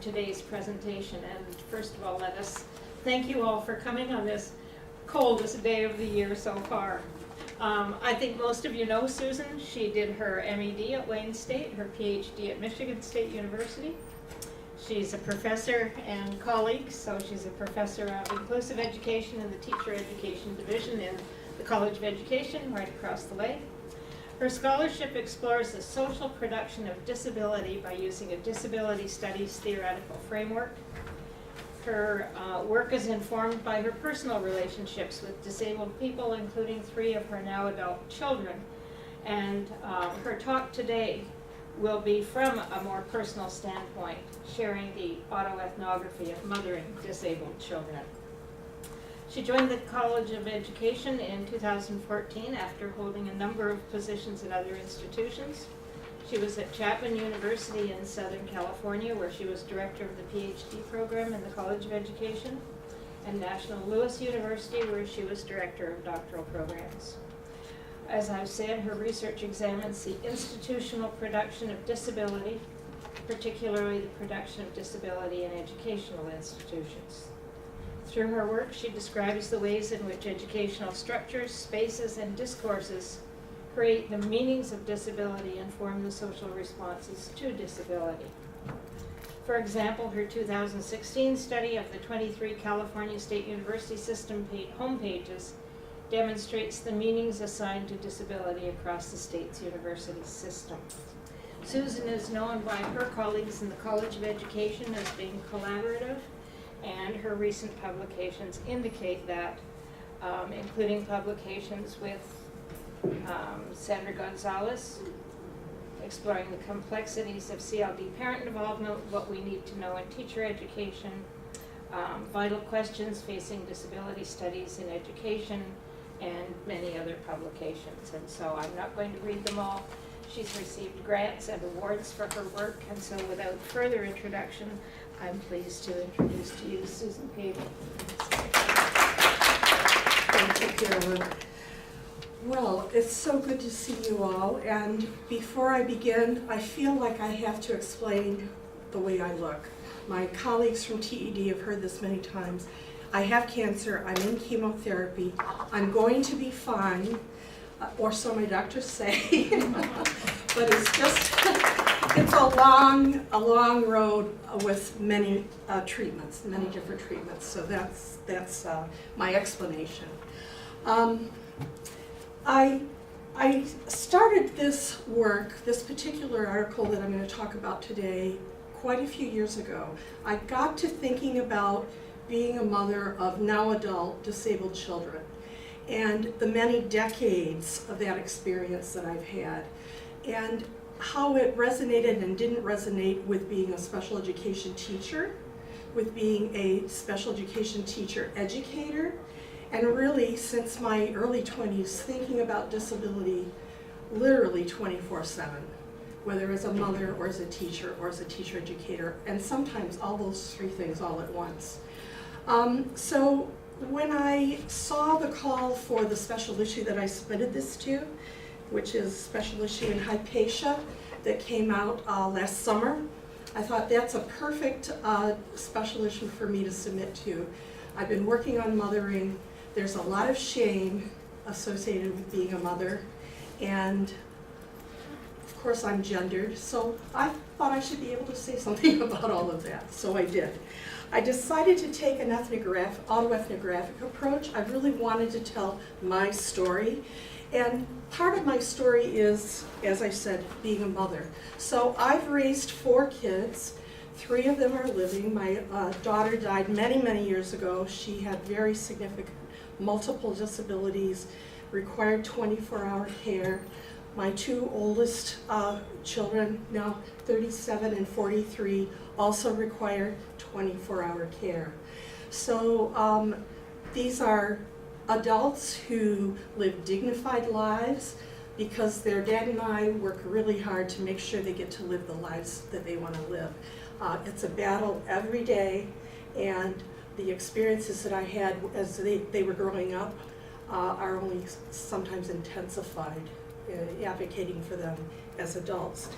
today's presentation. And first of all, let us thank you all for coming on this coldest day of the year so far. I think most of you know Susan. She did her MED at Wayne State, her PhD at Michigan State University. She's a professor and colleague, so she's a professor of inclusive education in the teacher education division in the College of Education right across the way. Her scholarship explores the social production of disability by using a disability studies theoretical framework. Her work is informed by her personal relationships with disabled people, including 3 of her now adult children. And her talk today will be from a more personal standpoint, sharing the autoethnography of mothering disabled children. She joined the College of Education in 2014 after holding a number of positions at other institutions. She was at Chapman University in Southern California, where she was director of the PhD program in the College of Education, and National Louis University, where she was director of doctoral programs. As I've said, her research examines the institutional production of disability, particularly the production of disability in educational institutions. Through her work, she describes the ways in which educational structures, spaces, and discourses create the meanings of disability and form the social responses to disability. For example, her 2016 study of the 23 California State University system homepages demonstrates the meanings assigned to disability across the state's university system. Susan is known by her colleagues in the College of Education as being collaborative, and her recent publications indicate that, including publications with Sandra Gonzalez, exploring the complexities of CLD parent involvement, what we need to know in teacher education, vital questions facing disability studies in education, and many other publications. And so I'm not going to read them all. She's received grants and awards for her work, and so without further introduction, I'm pleased to introduce to you Susan Pavey. Thank you, Carolyn. Well, it's so good to see you all, and before I begin, I feel like I have to explain the way I look. My colleagues from TED have heard this many times. I have cancer, I'm in chemotherapy, I'm going to be fine, or so my doctors say, but it's just, it's a long road with many treatments, many different treatments, so that's my explanation. I started this work, this particular article that I'm going to talk about today, quite a few years ago. I got to thinking about being a mother of now adult disabled children and the many decades of that experience that I've had, and how it resonated and didn't resonate with being a special education teacher, with being a special education teacher educator, and really since my early 20s thinking about disability literally 24/7, whether as a mother or as a teacher or as a teacher educator, and sometimes all those 3 things all at once. So when I saw the call for the special issue that I submitted this to, which is special issue in Hypatia that came out last summer, I thought that's a perfect special issue for me to submit to. I've been working on mothering. There's a lot of shame associated with being a mother, and of course I'm gendered, so I thought I should be able to say something about all of that, so I did. I decided to take an autoethnographic approach. I really wanted to tell my story, and part of my story is, as I said, being a mother. So I've raised 4 kids. 3 of them are living. My daughter died many years ago. She had very significant multiple disabilities, required 24-hour care. My 2 oldest children, now 37 and 43, also require 24-hour care. So these are adults who live dignified lives because their dad and I work really hard to make sure they get to live the lives that they want to live. It's a battle every day, and the experiences that I had as they were growing up are only sometimes intensified, advocating for them as adults.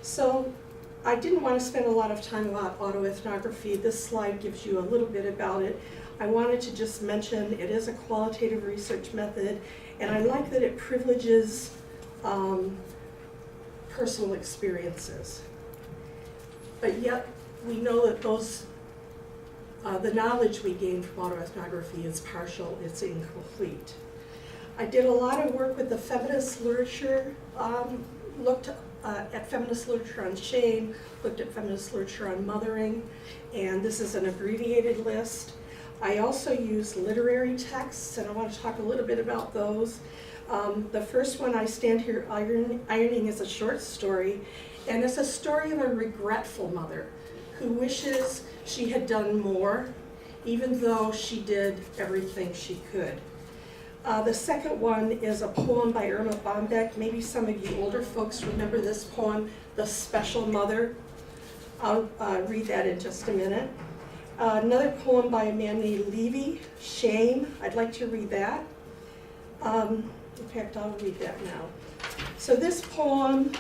So I didn't want to spend a lot of time about autoethnography. This slide gives you a little bit about it. I wanted to just mention it is a qualitative research method, and I like that it privileges personal experiences. But yet, we know that the knowledge we gain from autoethnography is partial, it's incomplete. I did a lot of work with the feminist literature, looked at feminist literature on shame, looked at feminist literature on mothering, and this is an abbreviated list. I also use literary texts, and I want to talk a little bit about those. The first one, I Stand Here Ironing, is a short story, and it's a story of a regretful mother who wishes she had done more, even though she did everything she could. The second one is a poem by Irma Bombeck. Maybe some of you older folks remember this poem, The Special Mother. I'll read that in just a minute. Another poem by a man named Levy, Shame. I'd like to read that. In fact, I'll read that now. So this poem,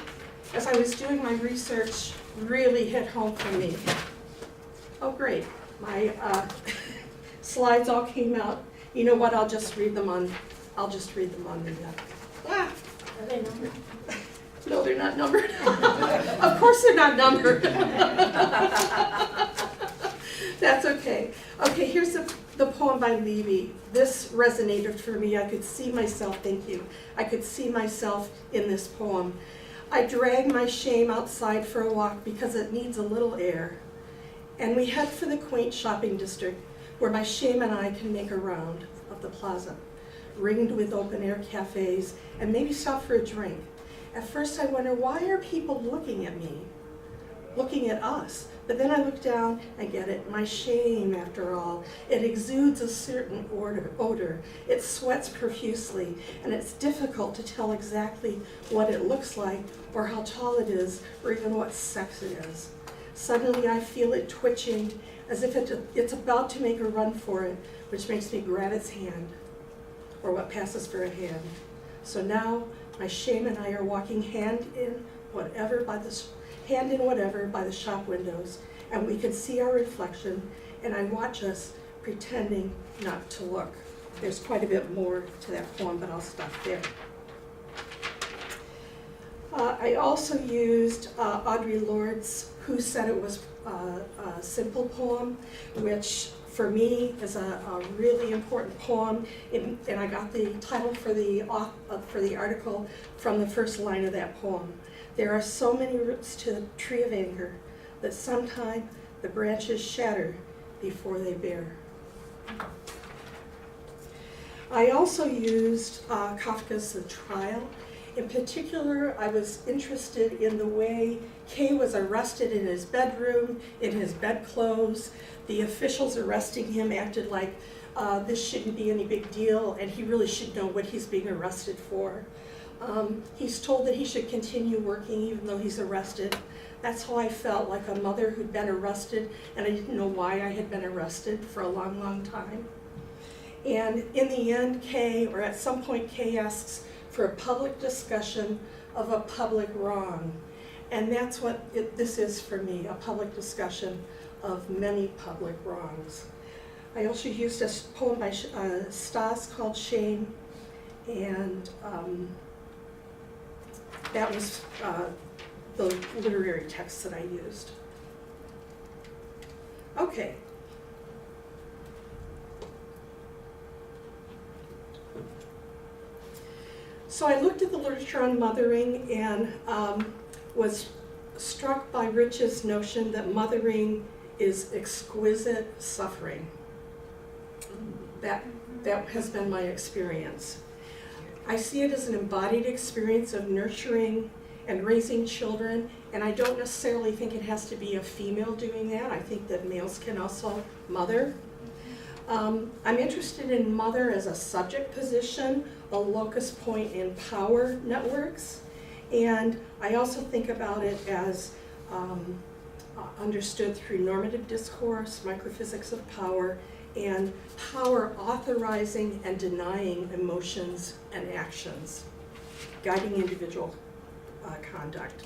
as I was doing my research, really hit home for me. Oh, great. My slides all came out. You know what, I'll just read them on the, Are they numbered? no, they're not numbered. Of course they're not numbered. That's okay. Okay, here's the poem by Levy. This resonated for me. I could see myself, thank you. I could see myself in this poem. I drag my shame outside for a walk because it needs a little air. And we head for the quaint shopping district where my shame and I can make a round of the plaza, ringed with open-air cafes, and maybe stop for a drink. At first I wonder, why are people looking at me, looking at us? But then I look down and get it. My shame, after all, it exudes a certain odor. It sweats profusely, and it's difficult to tell exactly what it looks like, or how tall it is, or even what sex it is. Suddenly I feel it twitching, as if it's about to make a run for it, which makes me grab its hand, or what passes for a hand. So now my shame and I are walking hand in whatever by the shop windows, and we can see our reflection, and I watch us pretending not to look. There's quite a bit more to that poem, but I'll stop there. I also used Audre Lorde's Who Said It Was a Simple poem, which for me is a really important poem, and I got the title for the article from the first line of that poem. There are so many roots to the tree of anger that sometime the branches shatter before they bear. I also used Kafka's The Trial. In particular, I was interested in the way Kay was arrested in his bedroom, in his bedclothes. The officials arresting him acted like this shouldn't be any big deal, and he really should know what he's being arrested for. He's told that he should continue working even though he's arrested. That's how I felt, like a mother who'd been arrested, and I didn't know why I had been arrested for a long, long time. And in the end, Kay, or at some point, Kay asks for a public discussion of a public wrong. And that's what this is for me, a public discussion of many public wrongs. I also used a poem by Stas called Shame, and that was the literary text that I used. Okay. So I looked at the literature on mothering and was struck by Rich's notion that mothering is exquisite suffering. That has been my experience. I see it as an embodied experience of nurturing and raising children, and I don't necessarily think it has to be a female doing that. I think that males can also mother. I'm interested in mother as a subject position, a locus point in power networks, and I also think about it as understood through normative discourse, microphysics of power, and power authorizing and denying emotions and actions, guiding individual conduct.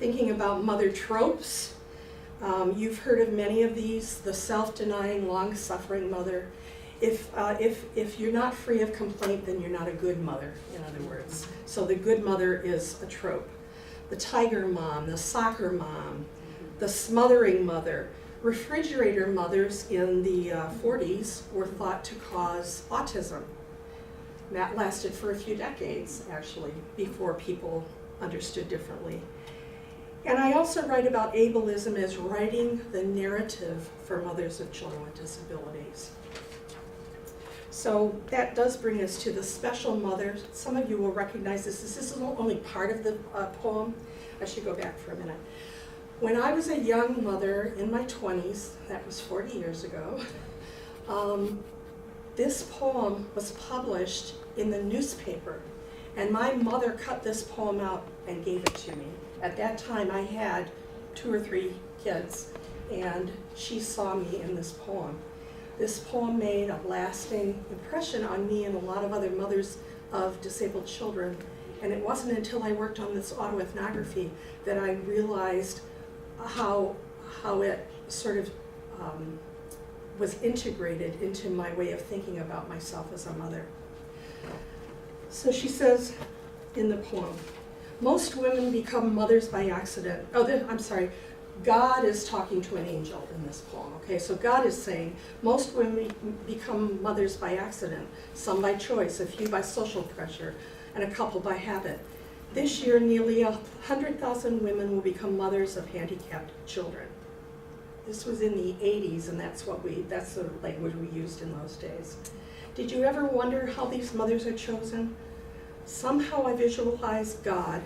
thinking about mother tropes. You've heard of many of these: the self-denying, long-suffering mother. If you're not free of complaint, then you're not a good mother, in other words. So the good mother is a trope. The tiger mom, the soccer mom, the smothering mother. Refrigerator mothers in the 40s were thought to cause autism. And that lasted for a few decades, actually, before people understood differently. And I also write about ableism as writing the narrative for mothers of children with disabilities. So that does bring us to the special mother. Some of you will recognize this. This is only part of the poem. I should go back for a minute. When I was a young mother in my 20s, that was 40 years ago, this poem was published in the newspaper. And my mother cut this poem out and gave it to me. At that time, I had 2 or 3 kids, and she saw me in this poem. This poem made a lasting impression on me and a lot of other mothers of disabled children. And it wasn't until I worked on this autoethnography that I realized how it sort of was integrated into my way of thinking about myself as a mother. So she says in the poem, most women become mothers by accident. I'm sorry. God is talking to an angel in this poem, okay? So God is saying, most women become mothers by accident, some by choice, a few by social pressure, and a couple by habit. This year, nearly 100,000 women will become mothers of handicapped children. This was in the 80s, and that's the language we used in those days. Did you ever wonder how these mothers are chosen? Somehow I visualize God.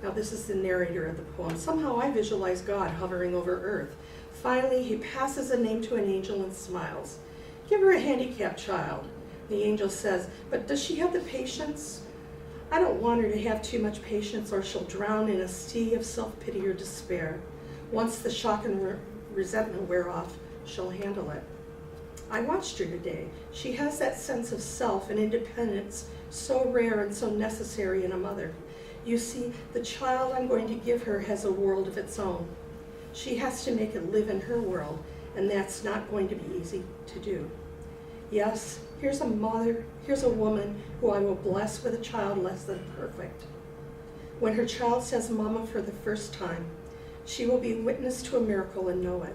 Now this is the narrator of the poem. Somehow I visualize God hovering over earth. Finally, he passes a name to an angel and smiles. Give her a handicapped child. The angel says, but does she have the patience? I don't want her to have too much patience or she'll drown in a sea of self-pity or despair. Once the shock and resentment wear off, she'll handle it. I watched her today. She has that sense of self and independence so rare and so necessary in a mother. You see, the child I'm going to give her has a world of its own. She has to make it live in her world, and that's not going to be easy to do. Yes, here's a mother, here's a woman who I will bless with a child less than perfect. When her child says mama for the first time, she will be witness to a miracle and know it.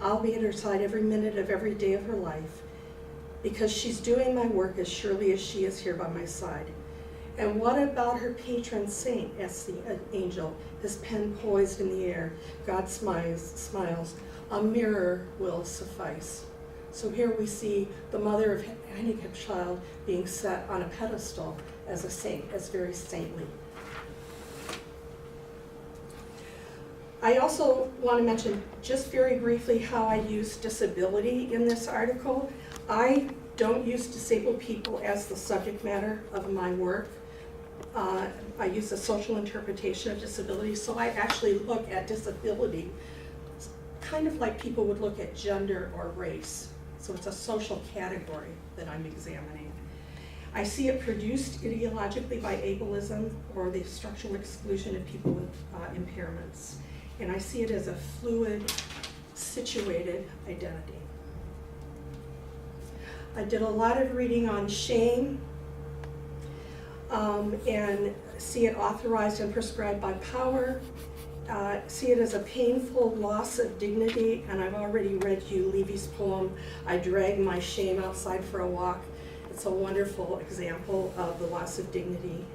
I'll be at her side every minute of every day of her life, because she's doing my work as surely as she is here by my side. And what about her patron saint, asks the angel, his pen poised in the air. God smiles. A mirror will suffice. So here we see the mother of a handicapped child being set on a pedestal as a saint, as very saintly. I also want to mention just very briefly how I use disability in this article. I don't use disabled people as the subject matter of my work. I use a social interpretation of disability, so I actually look at disability kind of like people would look at gender or race. So it's a social category that I'm examining. I see it produced ideologically by ableism or the structural exclusion of people with impairments. And I see it as a fluid, situated identity. I did a lot of reading on shame and see it authorized and prescribed by power. See it as a painful loss of dignity, and I've already read you Levy's poem, I Drag My Shame Outside for a Walk. It's a wonderful example of the loss of dignity.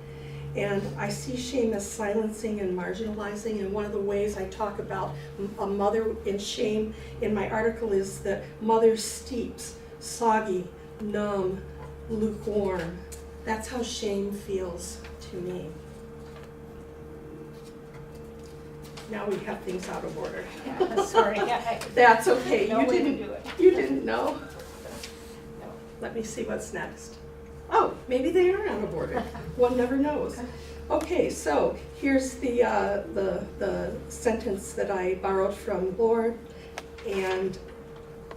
And I see shame as silencing and marginalizing, and one of the ways I talk about a mother in shame in my article is that mother steeps, soggy, numb, lukewarm. That's how shame feels to me. Now we have things out of order. Yeah, sorry. That's okay. No way to do it. You didn't know? No. Let me see what's next. Oh, maybe they are out of order. One never knows. Okay, so here's the sentence that I borrowed from Lord, and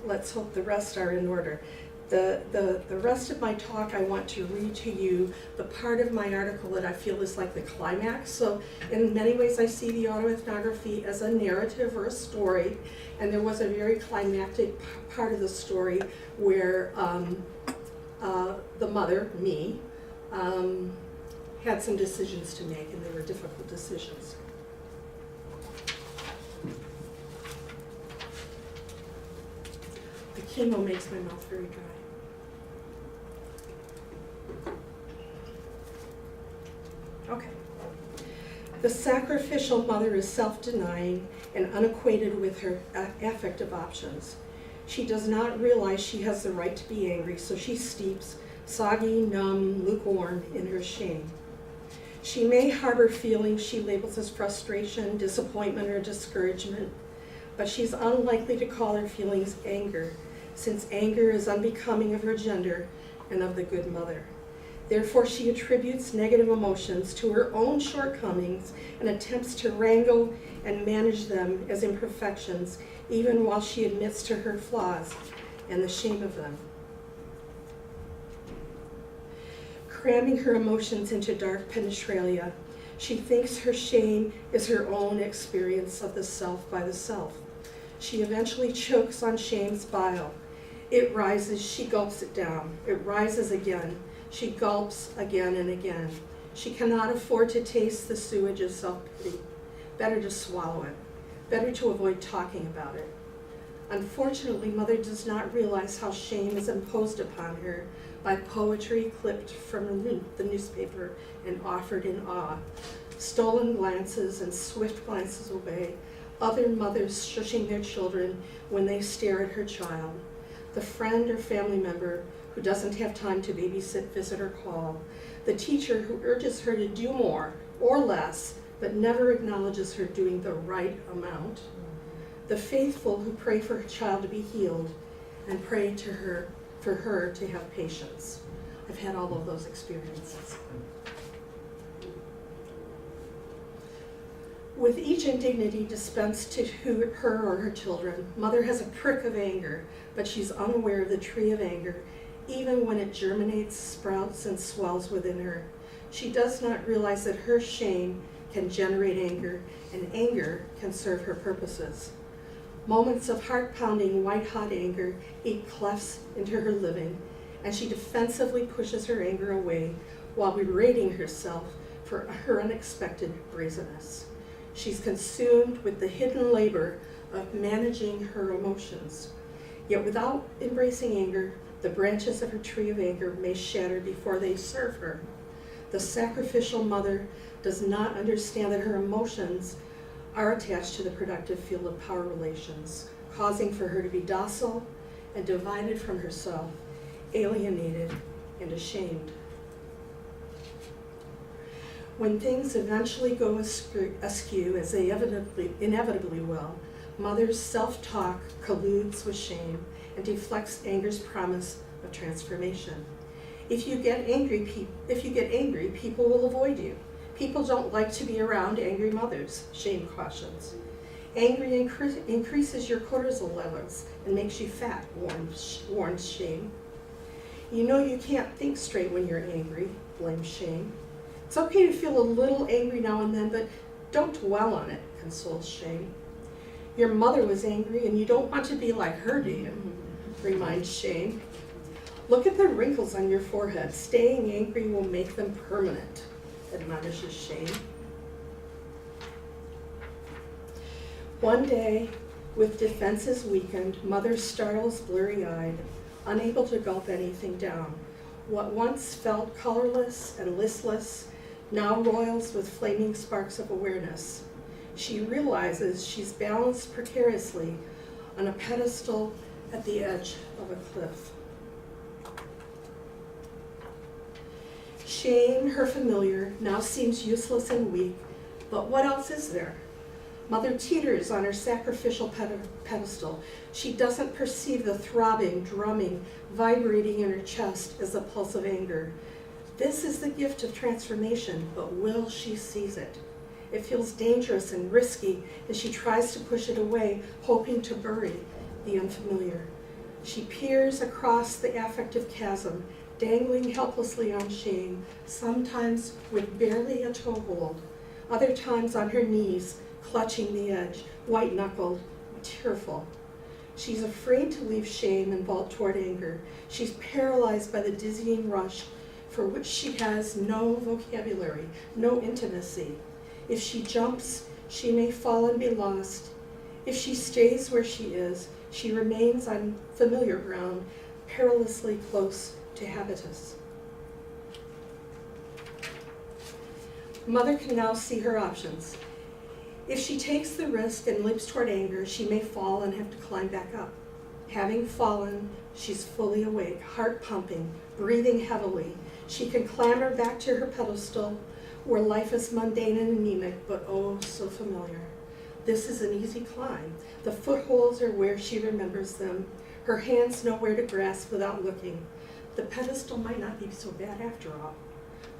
let's hope the rest are in order. The rest of my talk, I want to read to you the part of my article that I feel is like the climax. So in many ways, I see the autoethnography as a narrative or a story, and there was a very climactic part of the story where the mother, me, had some decisions to make, and they were difficult decisions. The chemo makes my mouth very dry. Okay. The sacrificial mother is self-denying and unacquainted with her affective options. She does not realize she has the right to be angry, so she steeps, soggy, numb, lukewarm, in her shame. She may harbor feelings she labels as frustration, disappointment, or discouragement, but she's unlikely to call her feelings anger, since anger is unbecoming of her gender and of the good mother. Therefore, she attributes negative emotions to her own shortcomings and attempts to wrangle and manage them as imperfections, even while she admits to her flaws and the shame of them. Cramming her emotions into dark penetralia, she thinks her shame is her own experience of the self by the self. She eventually chokes on shame's bile. It rises, she gulps it down. It rises again. She gulps again and again. She cannot afford to taste the sewage of self-pity. Better to swallow it. Better to avoid talking about it. Unfortunately, Mother does not realize how shame is imposed upon her by poetry clipped from the newspaper and offered in awe. Stolen glances and swift glances away. Other mothers shushing their children when they stare at her child. The friend or family member who doesn't have time to babysit, visit, or call. The teacher who urges her to do more or less, but never acknowledges her doing the right amount. The faithful who pray for her child to be healed and pray to her for her to have patience. I've had all of those experiences. With each indignity dispensed to her or her children, Mother has a prick of anger, but she's unaware of the tree of anger, even when it germinates, sprouts, and swells within her. She does not realize that her shame can generate anger, and anger can serve her purposes. Moments of heart-pounding, white-hot anger eat clefts into her living, and she defensively pushes her anger away while berating herself for her unexpected brazenness. She's consumed with the hidden labor of managing her emotions. Yet without embracing anger, the branches of her tree of anger may shatter before they serve her. The sacrificial mother does not understand that her emotions are attached to the productive field of power relations, causing for her to be docile and divided from herself, alienated and ashamed. When things eventually go askew, as they inevitably will, Mother's self-talk colludes with shame and deflects anger's promise of transformation. If you get angry, people will avoid you. People don't like to be around angry mothers, shame cautions. Angry increases your cortisol levels and makes you fat, warns shame. You know you can't think straight when you're angry, blames shame. It's okay to feel a little angry now and then, but don't dwell on it, consoles shame. Your mother was angry and you don't want to be like her, do you? Reminds shame. Look at the wrinkles on your forehead. Staying angry will make them permanent, admonishes shame. One day, with defenses weakened, Mother startles blurry-eyed, unable to gulp anything down. What once felt colorless and listless now roils with flaming sparks of awareness. She realizes she's balanced precariously on a pedestal at the edge of a cliff. Shame, her familiar, now seems useless and weak, but what else is there? Mother teeters on her sacrificial pedestal. She doesn't perceive the throbbing, drumming, vibrating in her chest as a pulse of anger. This is the gift of transformation, but will she seize it? It feels dangerous and risky as she tries to push it away, hoping to bury the unfamiliar. She peers across the affective chasm, dangling helplessly on shame, sometimes with barely a toehold, other times on her knees, clutching the edge, white-knuckled, tearful. She's afraid to leave shame and vault toward anger. She's paralyzed by the dizzying rush for which she has no vocabulary, no intimacy. If she jumps, she may fall and be lost. If she stays where she is, she remains on familiar ground, perilously close to habitus. Mother can now see her options. If she takes the risk and leaps toward anger, she may fall and have to climb back up. Having fallen, she's fully awake, heart pumping, breathing heavily. She can clamber back to her pedestal, where life is mundane and anemic, but oh, so familiar. This is an easy climb. The footholds are where she remembers them. Her hands know where to grasp without looking. The pedestal might not be so bad after all,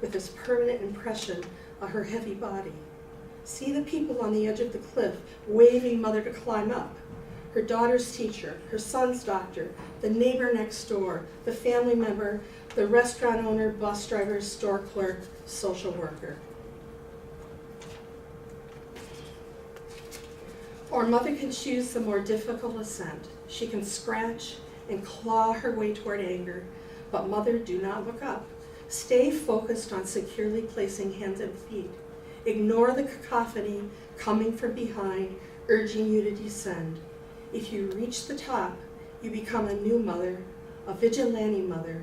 with this permanent impression of her heavy body. See the people on the edge of the cliff waving Mother to climb up. Her daughter's teacher, her son's doctor, the neighbor next door, the family member, the restaurant owner, bus driver, store clerk, social worker. Or Mother can choose the more difficult ascent. She can scratch and claw her way toward anger, but Mother, do not look up. Stay focused on securely placing hands and feet. Ignore the cacophony coming from behind, urging you to descend. If you reach the top, you become a new mother, a vigilante mother.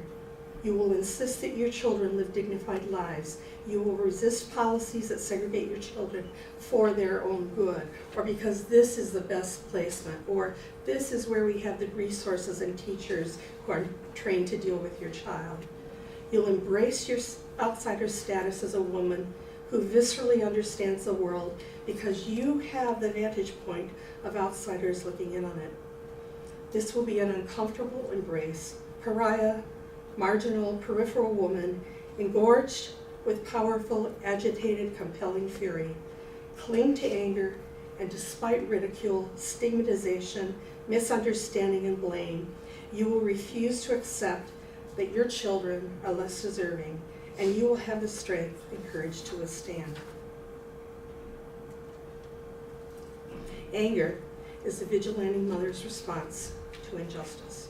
You will insist that your children live dignified lives. You will resist policies that segregate your children for their own good, or because this is the best placement, or this is where we have the resources and teachers who are trained to deal with your child. You'll embrace your outsider status as a woman who viscerally understands the world because you have the vantage point of outsiders looking in on it. This will be an uncomfortable embrace. Pariah, marginal, peripheral woman, engorged with powerful, agitated, compelling fury. Cling to anger, and despite ridicule, stigmatization, misunderstanding, and blame, you will refuse to accept that your children are less deserving, and you will have the strength and courage to withstand. Anger is the vigilante mother's response to injustice.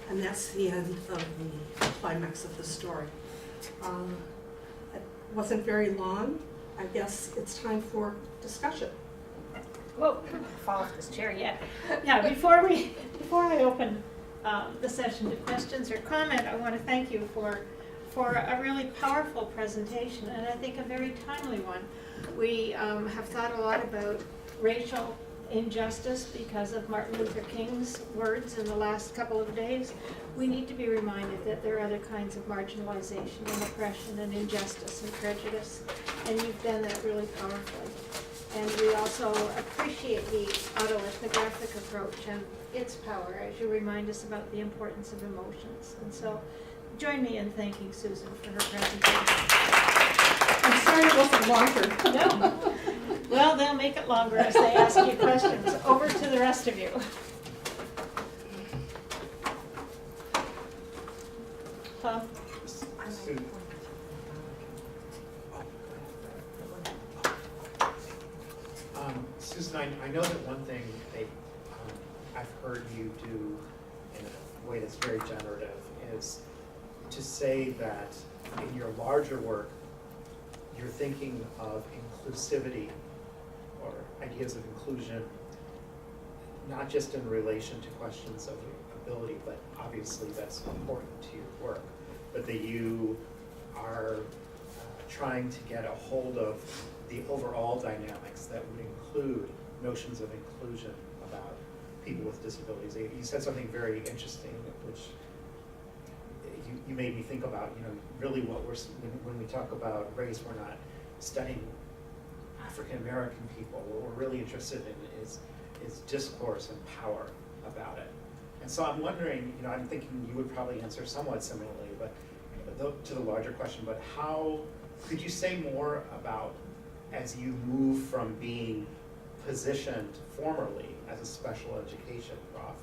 And that's the end of the climax of the story. It wasn't very long. I guess it's time for discussion. Whoa, fall off this chair yet. Yeah, before I open the session to questions or comment, I want to thank you for a really powerful presentation, and I think a very timely one. We have thought a lot about racial injustice because of Martin Luther King's words in the last couple of days. We need to be reminded that there are other kinds of marginalization and oppression and injustice and prejudice, and you've done that really powerfully. And we also appreciate the autoethnographic approach and its power as you remind us about the importance of emotions. And so join me in thanking Susan for her presentation. I'm sorry it wasn't longer. No. Well, they'll make it longer as they ask you questions. Over to the rest of you. Susan, I know that one thing I've heard you do in a way that's very generative is to say that in your larger work, you're thinking of inclusivity or ideas of inclusion, not just in relation to questions of ability, but obviously that's important to your work, but that you are trying to get a hold of the overall dynamics that would include notions of inclusion about people with disabilities. You said something very interesting, which you made me think about, really what when we talk about race, we're not studying African American people. What we're really interested in is discourse and power about it. And so I'm wondering, I'm thinking you would probably answer somewhat similarly, but to the larger question, but how, could you say more about, as you move from being positioned formerly as a special education prof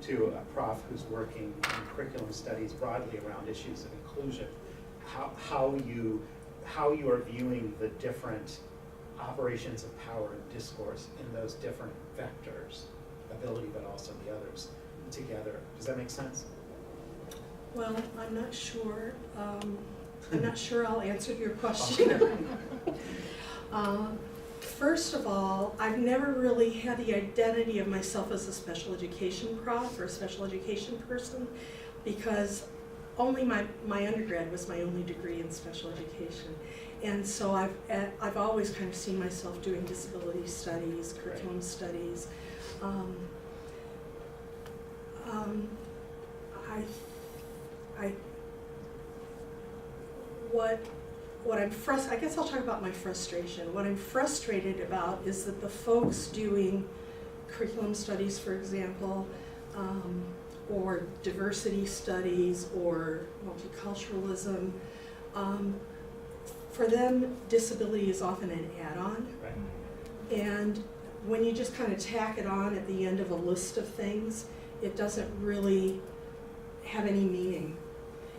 to a prof who's working in curriculum studies broadly around issues of inclusion, how you are viewing the different operations of power and discourse in those different vectors, ability but also the others together. Does that make sense? Well, I'm not sure. I'm not sure I'll answer your question. First of all, I've never really had the identity of myself as a special education prof or a special education person, because only my undergrad was my only degree in special education. And so I've always kind of seen myself doing disability studies, curriculum studies. I guess I'll talk about my frustration. What I'm frustrated about is that the folks doing curriculum studies, for example, or diversity studies or multiculturalism, for them, disability is often an add-on. Right. And when you just kind of tack it on at the end of a list of things, it doesn't really have any meaning.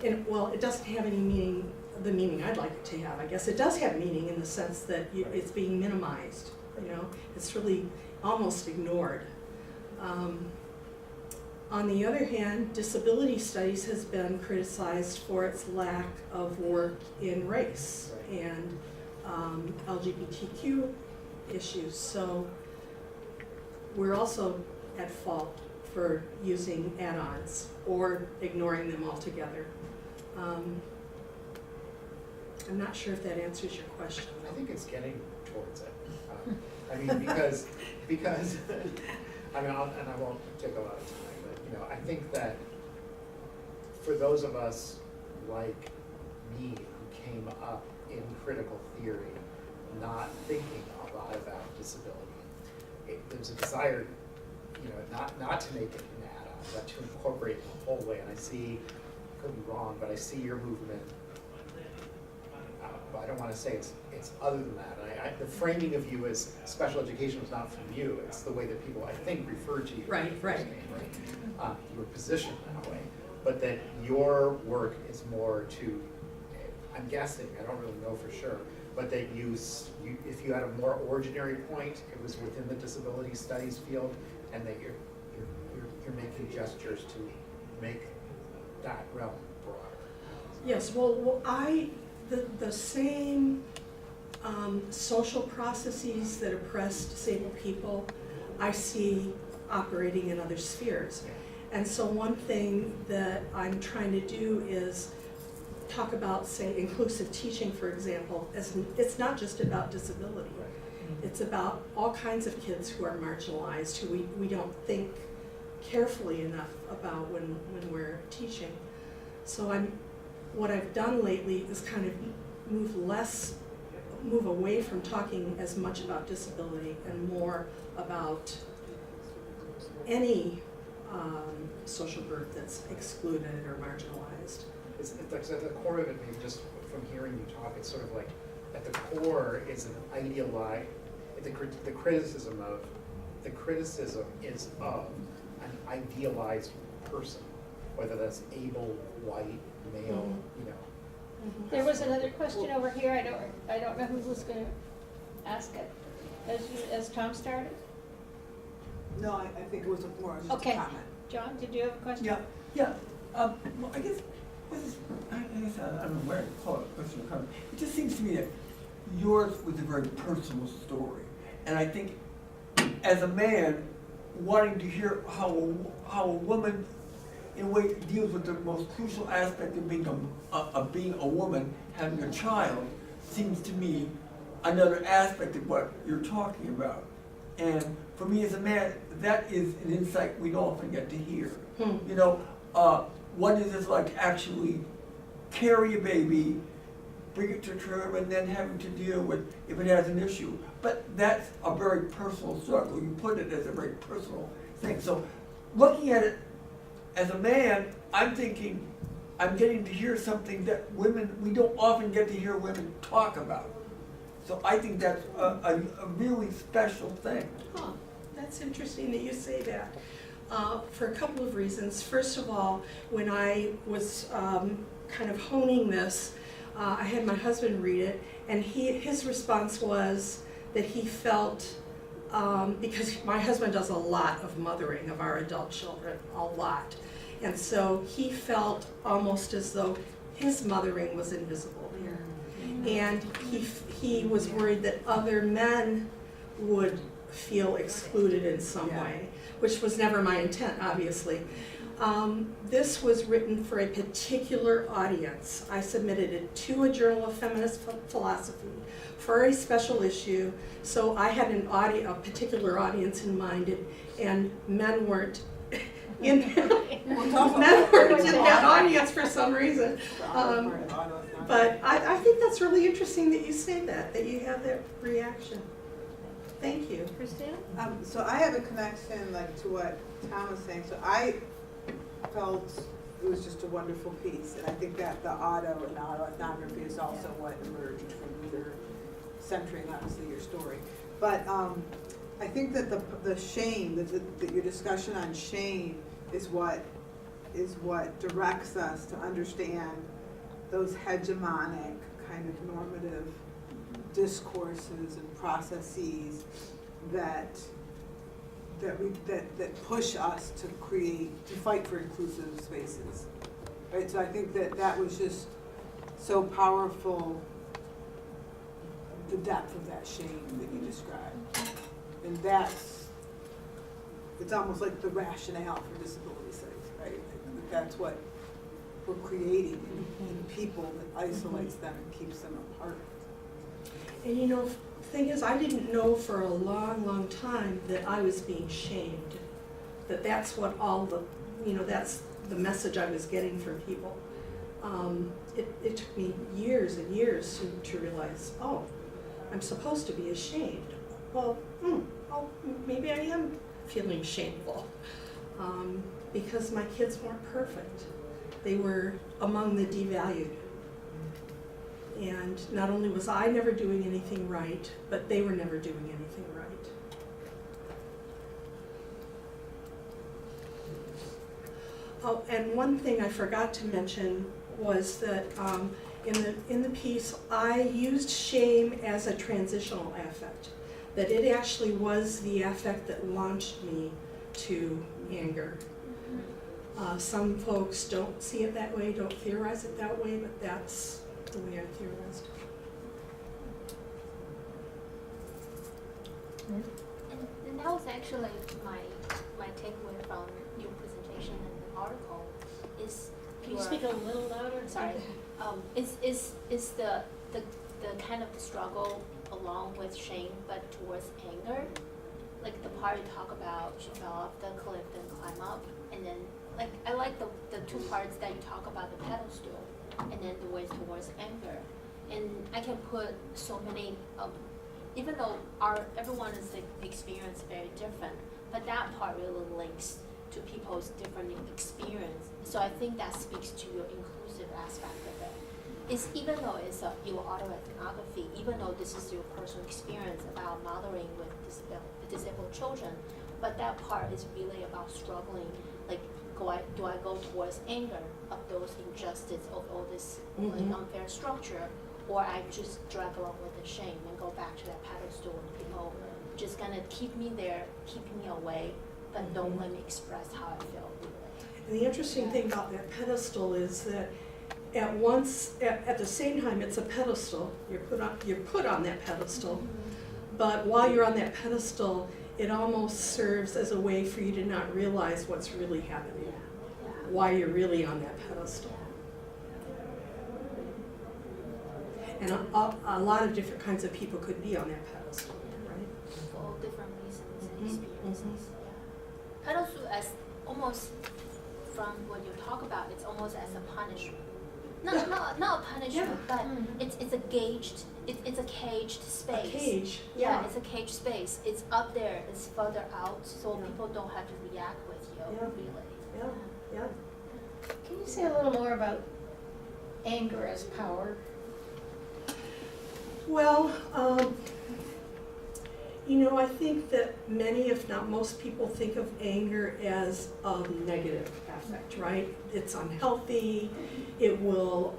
And well, it doesn't have any meaning, the meaning I'd like it to have. I guess it does have meaning in the sense that it's being minimized, you know? It's really almost ignored. On the other hand, disability studies has been criticized for its lack of work in race and LGBTQ issues. So we're also at fault for using add-ons or ignoring them altogether. I'm not sure if that answers your question. I think it's getting towards it. I mean, because I mean, and I won't take a lot of time, but you know, I think that for those of us like me who came up in critical theory, not thinking a lot about disability, there's a desire, you know, not to make it an add-on, but to incorporate it the whole way. And I see, could be wrong, but I see your movement. I don't want to say it's other than that. The framing of you as special education was not from you. It's the way that people, I think, refer to you. Right. You were positioned that way. But that your work is more to, I'm guessing, I don't really know for sure, but that you if you had a more ordinary point, it was within the disability studies field, and that you're making gestures to make that realm broader. Yes, well the same social processes that oppress disabled people, I see operating in other spheres. And so one thing that I'm trying to do is talk about, say, inclusive teaching, for example, as it's not just about disability. It's about all kinds of kids who are marginalized, who we don't think carefully enough about when we're teaching. So what I've done lately is kind of move away from talking as much about disability and more about any social group that's excluded or marginalized. It's like at the core of it, maybe just from hearing you talk, it's sort of like at the core is an idealized, the criticism is of an idealized person, whether that's able, white, male, you know. There was another question over here. I don't know who was going to ask it. As Tom started. No, I think it was more just Okay. a comment. John, did you have a question? Yeah. Well, I guess this is, I don't know where to call it, question or comment. It just seems to me that yours was a very personal story. And I think as a man, wanting to hear how a woman, in a way, deals with the most crucial aspect of being a woman, having a child, seems to me another aspect of what you're talking about. And for me as a man, that is an insight we don't often get to hear. You know, what is it like actually carry a baby, bring it to term, and then having to deal with if it has an issue. But that's a very personal struggle. You put it as a very personal thing. So looking at it as a man, I'm thinking I'm getting to hear something that we don't often get to hear women talk about. So I think that's a really special thing. Huh, That's interesting that you say that, for a couple of reasons. First of all, when I was kind of honing this, I had my husband read it, and his response was that he felt, because my husband does a lot of mothering of our adult children, a lot. And so he felt almost as though his mothering was invisible here. And he was worried that other men would feel excluded in some way, which was never my intent, obviously. This was written for a particular audience. I submitted it to a journal of feminist philosophy for a special issue, so I had a particular audience in mind, and men weren't in that audience for some reason. But I think that's really interesting that you say that you have that reaction. Thank you. Christina? So I have a connection like to what Tom was saying. So I felt it was just a wonderful piece, and I think that the autoethnography is also what emerged from your centering, obviously, your story. But I think that the shame, that your discussion on shame is what directs us to understand those hegemonic kind of normative discourses and processes that push us to fight for inclusive spaces, right? So I think that was just so powerful, the depth of that shame that you described, and it's almost like the rationale for disability studies, right? That's what we're creating in people that isolates them and keeps them apart. And you know, the thing is, I didn't know for a long, long time that I was being shamed. That's what that's the message I was getting from people. It took me years and years to realize, oh, I'm supposed to be ashamed. Well, maybe I am feeling shameful, because my kids weren't perfect. They were among the devalued. And not only was I never doing anything right, but they were never doing anything right. Oh, and one thing I forgot to mention was that in the piece, I used shame as a transitional affect. That it actually was the affect that launched me to anger. Some folks don't see it that way, don't theorize it that way, but that's the way I theorized. And that was actually my takeaway from your presentation and the article is. Can you speak a little louder? Sorry. Is the kind of the struggle along with shame, but towards anger, like the part you talk about, she fell off the cliff, then climb up, and then like I like the two parts that you talk about, the pedestal, and then the ways towards anger, and I can put so many. Even though everyone's experience very different, but that part really links to people's different experience. So I think that speaks to your inclusive aspect of it. It's even though it's your autoethnography, even though this is your personal experience about mothering with disabled children, but that part is really about struggling. Like, do I go towards anger of those injustice of all this like unfair structure, or I just drag along with the shame and go back to that pedestal and people just gonna keep me there, keeping me away, but don't let me express how I feel really. And the interesting thing about that pedestal is that at the same time it's a pedestal, you're put on that pedestal, but while you're on that pedestal, it almost serves as a way for you to not realize what's really happening, why you're really on that pedestal. And a lot of different kinds of people could be on that pedestal, right? For all different reasons and experiences. Yeah. Pedestal as almost, from what you talk about, it's almost as a punishment. Not a punishment, but it's a gauged, it's a caged space. A cage, yeah. It's a caged space. It's up there, it's further out, so people don't have to react with you, really. Yeah. Can you say a little more about anger as power? Well, You know, I think that many, if not most people, think of anger as a negative affect, right? It's unhealthy, it will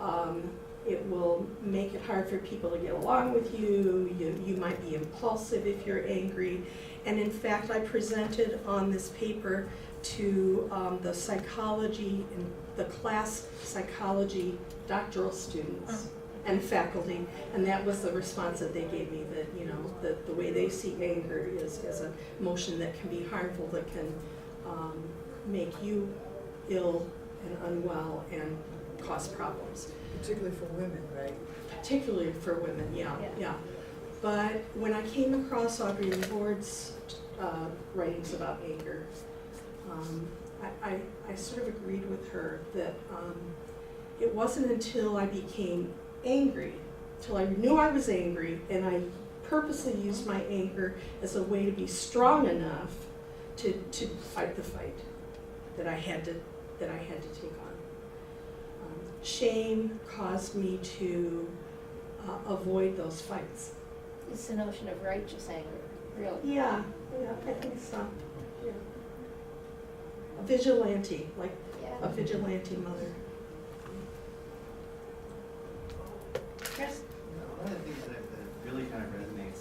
make it hard for people to get along with you, you might be impulsive if you're angry. And in fact, I presented on this paper to the psychology, and the class psychology doctoral students and faculty, and that was the response that they gave me, that, you know, that the way they see anger is as an emotion that can be harmful, that can make you ill and unwell and cause problems. Particularly for women, right? Particularly for women, yeah. Yeah. But when I came across Audrey Lorde's writings about anger, I sort of agreed with her that it wasn't until I became angry, till I knew I was angry, and I purposely used my anger as a way to be strong enough to fight the fight that I had to take on. Shame caused me to avoid those fights. It's the notion of righteous anger, really. Yeah, I think so. Yeah. A vigilante, like a vigilante mother. Chris? One of the things that really kind of resonates,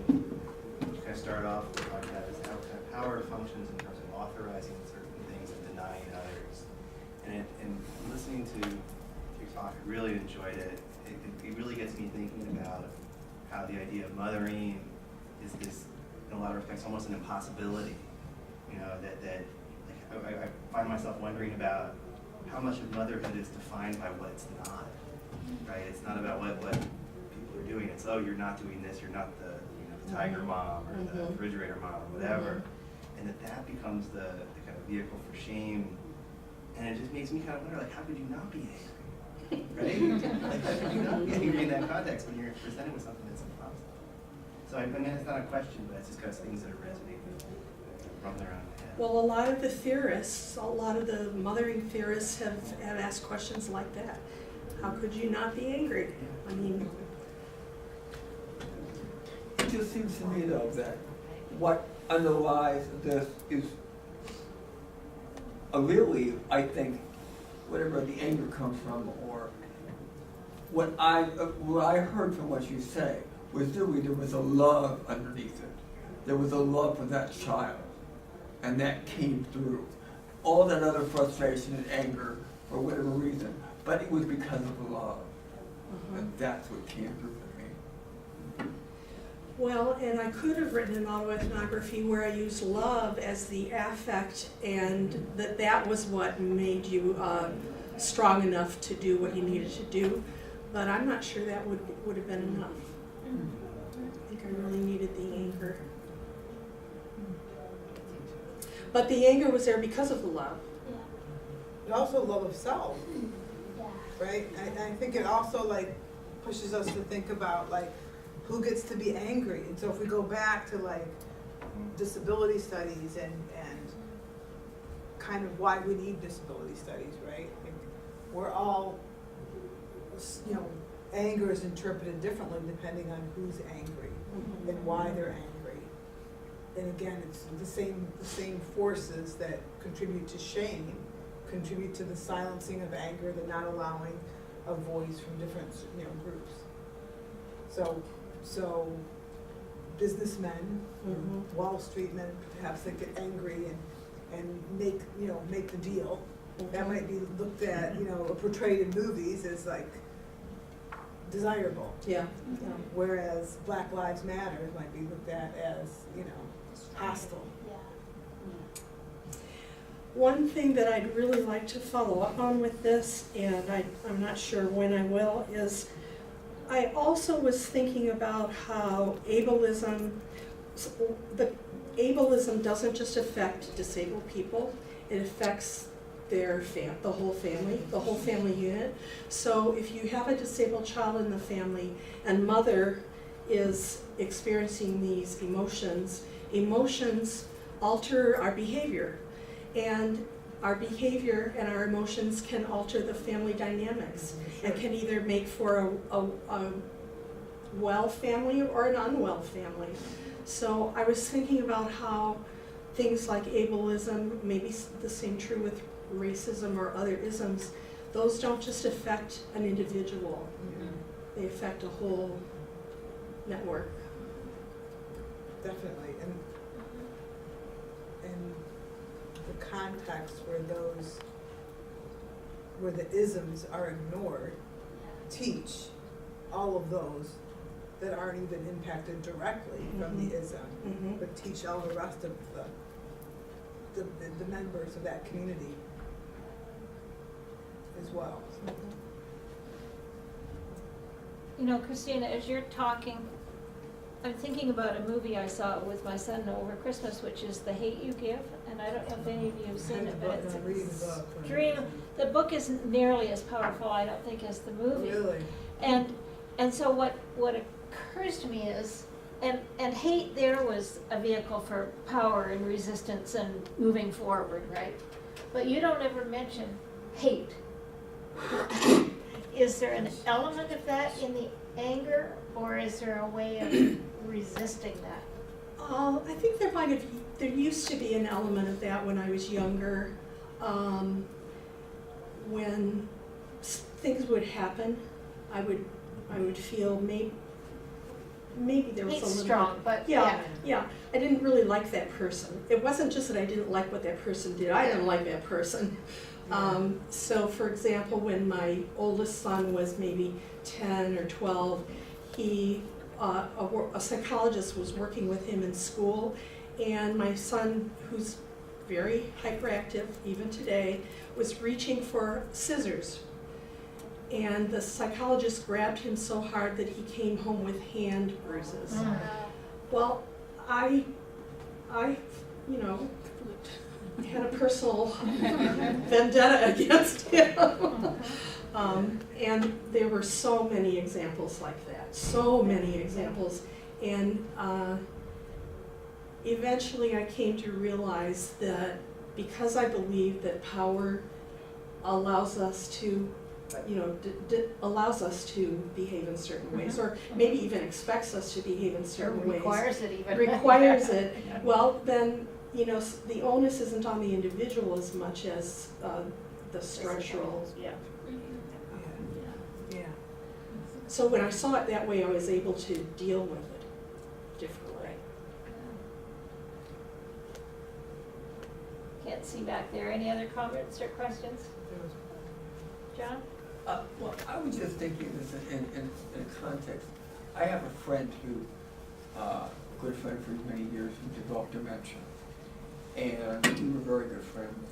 you kind of start off with talking about is how kind of power functions in terms of authorizing certain things and denying others. And listening to your talk, I really enjoyed it. It really gets me thinking about how the idea of mothering is this, in a lot of respects, almost an impossibility. You know, that like, I find myself wondering about how much of motherhood is defined by what it's not. Right? It's not about what people are doing. It's, oh, you're not doing this. You're not the tiger mom or the refrigerator mom or whatever. And that becomes the kind of vehicle for shame. And it just makes me kind of wonder, like, how could you not be angry? Right? Like, how could you not be angry in that context when you're presented with something that's impossible? So I mean, it's not a question, but it's just kind of things that are resonating, rumbling around in my head. Well, a lot of the theorists, a lot of the mothering theorists have asked questions like that. How could you not be angry? I mean, It just seems to me, though, that what underlies this is really, I think, whatever the anger comes from, or what I heard from what you say was really there was a love underneath it. There was a love for that child, and that came through. All that other frustration and anger, for whatever reason, but it was because of love. And that's what came through for me. well, and I could have written an autoethnography where I used love as the affect, and that was what made you strong enough to do what you needed to do. But I'm not sure that would have been enough. I think I really needed the anger. But the anger was there because of the love. And also love of self, Yeah. right? I think it also like pushes us to think about like who gets to be angry. And so if we go back to like disability studies and kind of why we need disability studies, right? Like, we're all, you know, anger is interpreted differently depending on who's angry and why they're angry. And again, it's the same forces that contribute to shame contribute to the silencing of anger, the not allowing a voice from different, you know, groups. So businessmen, Wall Street men, perhaps they get angry and make the deal. That might be looked at, you know, or portrayed in movies as like desirable. Yeah. Whereas Black Lives Matter might be looked at as, you know, hostile. Yeah. One thing that I'd really like to follow up on with this, and I'm not sure when I will, is I also was thinking about how ableism doesn't just affect disabled people, it affects the whole family unit. So if you have a disabled child in the family and mother is experiencing these emotions alter our behavior. And our behavior and our emotions can alter the family dynamics and can either make for a well family or an unwell family. So I was thinking about how things like ableism, maybe the same true with racism or other isms, those don't just affect an individual, they affect a whole network. Definitely, and the context where the isms are ignored, teach all of those that aren't even impacted directly from the ism, Mhm. but teach all the rest of the members of that community as well. You know, Christina, as you're talking, I'm thinking about a movie I saw with my son over Christmas, which is The Hate You Give, and I don't know if any of you have seen it, but it's I'm reading the book. extreme. The book isn't nearly as powerful, I don't think, as the movie. Really? And so what occurs to me is, and hate there was a vehicle for power and resistance and moving forward, right? But you don't ever mention hate. Is there an element of that in the anger, or is there a way of resisting that? I think there used to be an element of that when I was younger. When things would happen, I would feel maybe there was a Hate's little. strong, but Yeah, I didn't really like that person. It wasn't just that I didn't like what that person did, I didn't like that person. So for example, when my oldest son was maybe 10 or 12, a psychologist was working with him in school, and my son, who's very hyperactive even today, was reaching for scissors. And the psychologist grabbed him so hard that he came home with hand bruises. Well, I had a personal vendetta against him. And there were so many examples like that, so many examples. And eventually I came to realize that because I believe that power allows us to, allows us to behave in certain ways, or maybe even expects us to behave in certain ways. Requires it even. Requires it. Well, then, the onus isn't on the individual as much as the structural. Yeah. Yeah. So when I saw it that way, I was able to deal with it differently. Can't see back there. Any other comments or questions? John? Well, I was just thinking this in context. I have a friend a good friend for many years, who developed dementia. And we were very good friends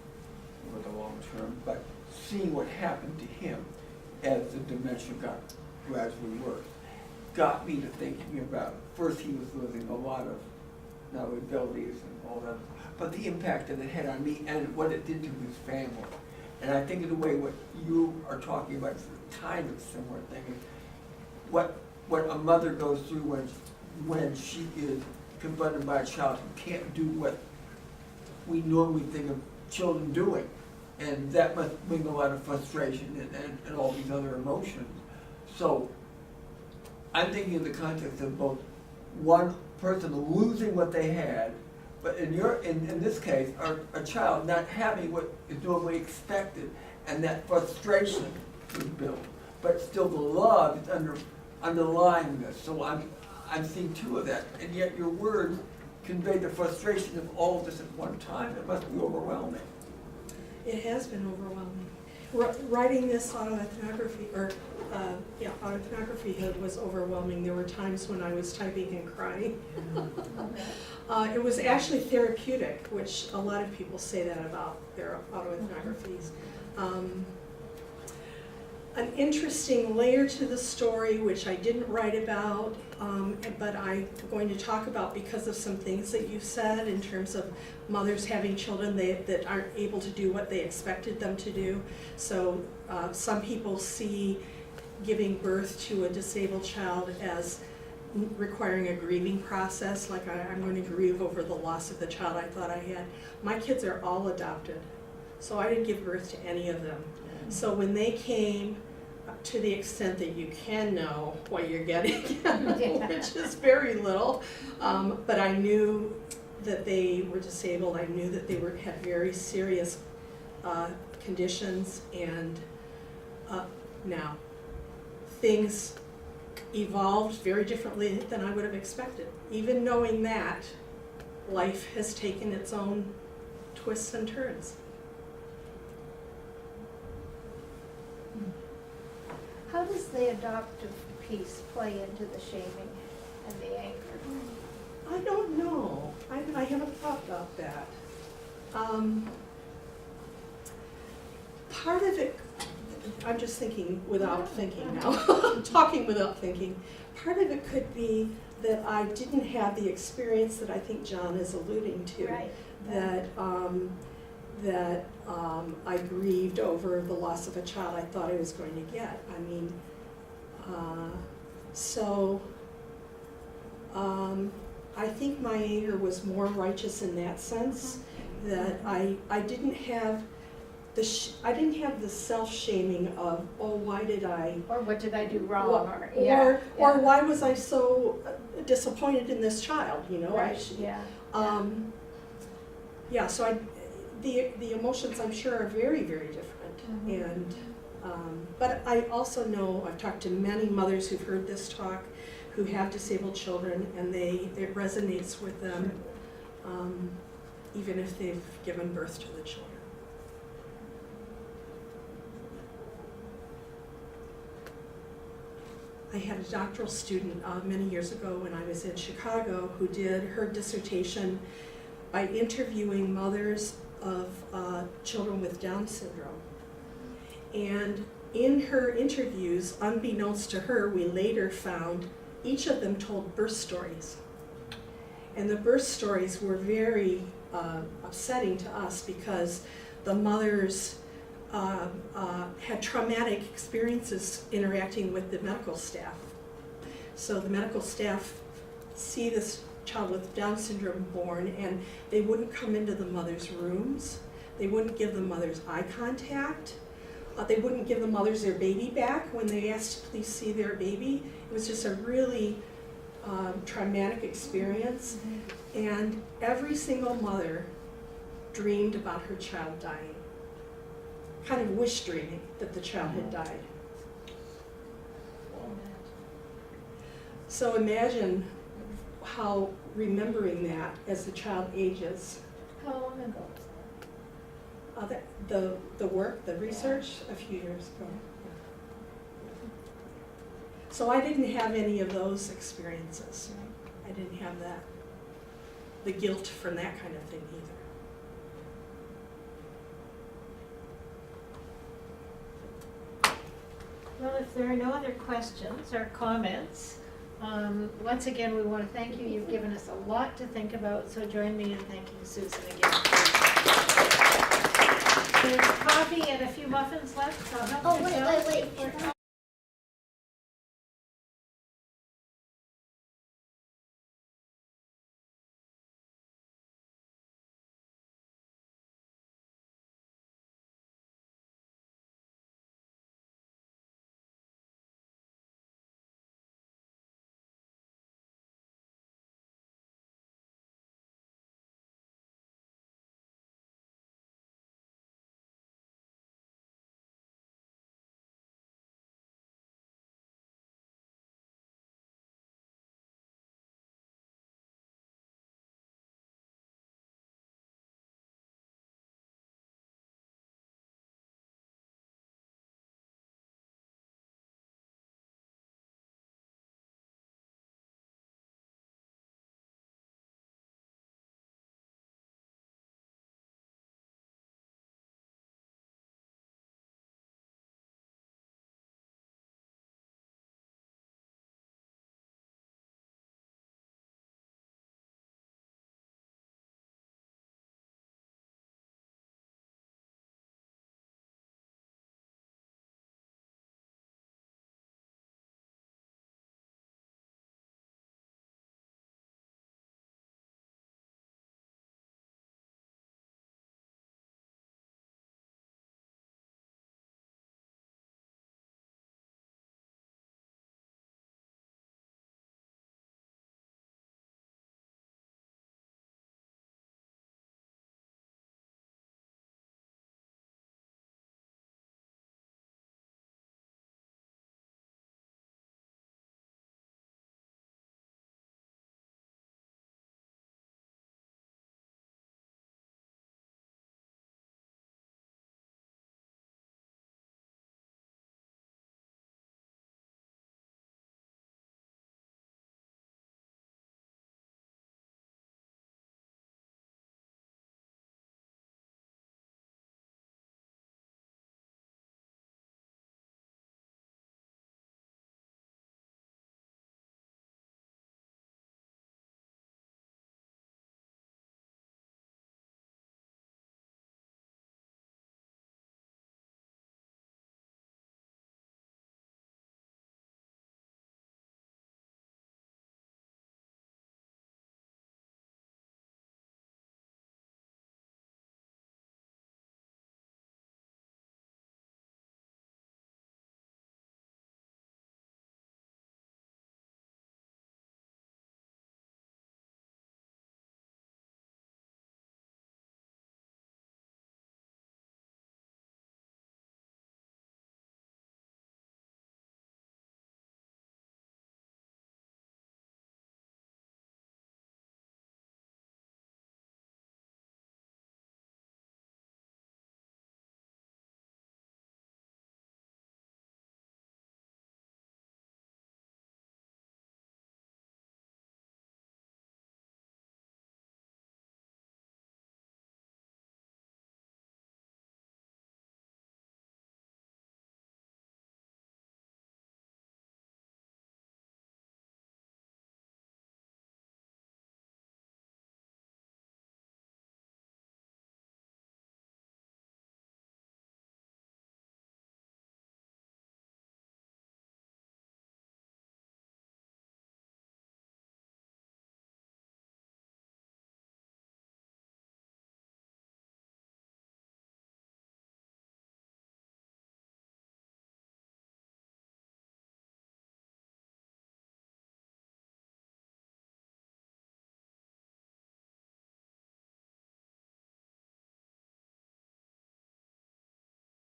over the long term, but seeing what happened to him as the dementia got gradually worse got me to thinking about, first he was losing a lot of not only abilities and all that, but the impact that it had on me and what it did to his family. And I think in a way what you are talking about is kind of a similar thing. What a mother goes through when she is confronted by a child who can't do what we normally think of children doing. And that must bring a lot of frustration and all these other emotions. So I'm thinking in the context of both one person losing what they had, but in this case, a child not having what is normally expected, and that frustration was built. But still the love is underlying this. So I'm seeing two of that, and yet your words convey the frustration of all of this at one time. It must be overwhelming. It has been overwhelming. Writing this autoethnography, autoethnography was overwhelming. There were times when I was typing and crying. It was actually therapeutic, which a lot of people say that about their autoethnographies. An interesting layer to the story, which I didn't write about, but I'm going to talk about because of some things that you've said in terms of mothers having children that aren't able to do what they expected them to do. So some people see giving birth to a disabled child as requiring a grieving process, like I'm going to grieve over the loss of the child I thought I had. My kids are all adopted, so I didn't give birth to any of them. So when they came, to the extent that you can know what you're getting, Yeah. which is very little. But I knew that they were disabled. I knew that they had very serious conditions, and now things evolved very differently than I would have expected. Even knowing that, life has taken its own twists and turns. How does the adoptive piece play into the shaming and the anger? I don't know. I haven't thought about that. Part of it, I'm just thinking without thinking now, talking without thinking. Part of it could be that I didn't have the experience that I think John is alluding to. Right. That I grieved over the loss of a child I thought I was going to get. I mean, I think my anger was more righteous in that sense, that I didn't have the self-shaming of, oh, why did I, Or what did I do wrong? or why was I so disappointed in this child, you know? Right, yeah. Yeah, so the emotions, I'm sure, are very, very different. Mhm. And but I also know, I've talked to many mothers who've heard this talk, who have disabled children, and it resonates with them, even if they've given birth to the children. I had a doctoral student many years ago when I was in Chicago who did her dissertation by interviewing mothers of children with Down syndrome. And in her interviews, unbeknownst to her, we later found each of them told birth stories. And the birth stories were very upsetting to us because the mothers had traumatic experiences interacting with the medical staff. So the medical staff see this child with Down syndrome born, and they wouldn't come into the mother's rooms. They wouldn't give the mothers eye contact. They wouldn't give the mothers their baby back when they asked to please see their baby. It was just a really traumatic experience. And every single mother dreamed about her child dying, kind of wish dreaming that the child had died. So imagine how remembering that as the child ages. How long ago was The work, the research, a few years ago. So I didn't have any of those experiences. I didn't have the guilt from that kind of thing either. Well, if there are no other questions or comments, once again, we want to thank you. You've given us a lot to think about, so join me in thanking Susan again. There's coffee and a few muffins left. So I'll help Oh, yourself. wait.